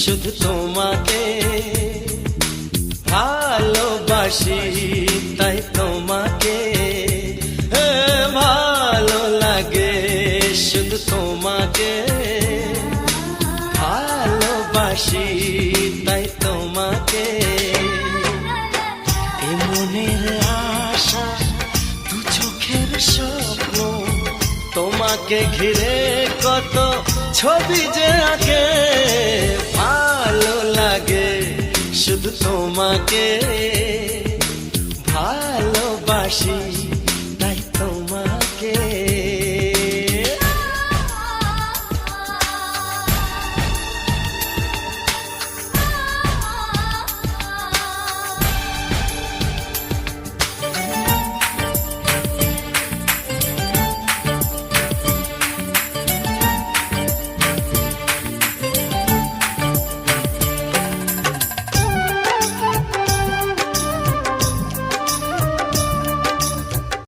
শুধু তোমাকে ভালোবাসি, তাই তোমাকে ভালো লাগে, শুধু তোমাকে ভালোবাসি, তাই তোমাকে। এ মনের আশা, দু চোখের স্বপ্ন, তোমাকে ঘিরে কত ছবি যে আঁকে, ভালো লাগে, শুধু তোমাকে ভালোবাসি।